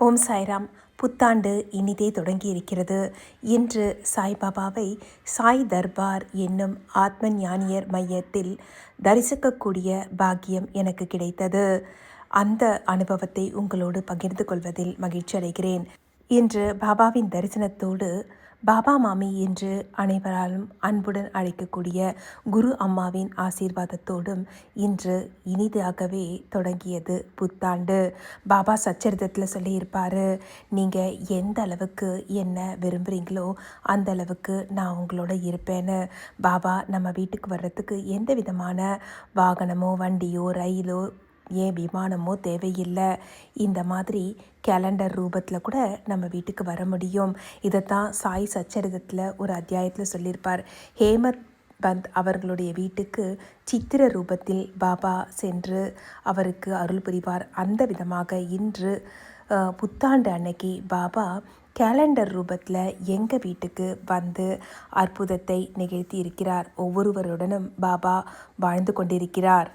ஓம் சாய்ராம். புத்தாண்டு இனிதே தொடங்கி இருக்கிறது. இன்று சாய்பாபாவை சாய் தர்பார் என்னும் ஆத்ம ஞானியர் மையத்தில் தரிசிக்கக்கூடிய பாக்கியம் எனக்கு கிடைத்தது. அந்த அனுபவத்தை உங்களோடு பகிர்ந்து கொள்வதில் மகிழ்ச்சி அடைகிறேன். இன்று பாபாவின் தரிசனத்தோடு பாபா மாமி என்று அனைவராலும் அன்புடன் அழைக்கக்கூடிய குரு அம்மாவின் ஆசீர்வாதத்தோடும் இன்று இனிதாகவே தொடங்கியது புத்தாண்டு. பாபா சச்சரிதத்தில் சொல்லியிருப்பார், நீங்கள் எந்த அளவுக்கு என்ன விரும்புகிறீங்களோ அந்த அளவுக்கு நான் உங்களோட இருப்பேன்னு. பாபா நம்ம வீட்டுக்கு வர்றதுக்கு எந்த விதமான வாகனமோ வண்டியோ ரயிலோ ஏன் விமானமோ தேவையில்லை. இந்த மாதிரி கேலண்டர் ரூபத்தில் கூட நம்ம வீட்டுக்கு வர முடியும். இதைத்தான் சாய் சச்சரிதத்தில் ஒரு அத்தியாயத்தில் சொல்லியிருப்பார். ஹேமத் பந்த் அவர்களுடைய வீட்டுக்கு சித்திர ரூபத்தில் பாபா சென்று அவருக்கு அருள் புரிவார். அந்த விதமாக இன்று புத்தாண்டு அன்னைக்கு பாபா கேலண்டர் ரூபத்தில் எங்கள் வீட்டுக்கு வந்து அற்புதத்தை நிகழ்த்தி இருக்கிறார். ஒவ்வொருவருடனும் பாபா வாழ்ந்து கொண்டிருக்கிறார்.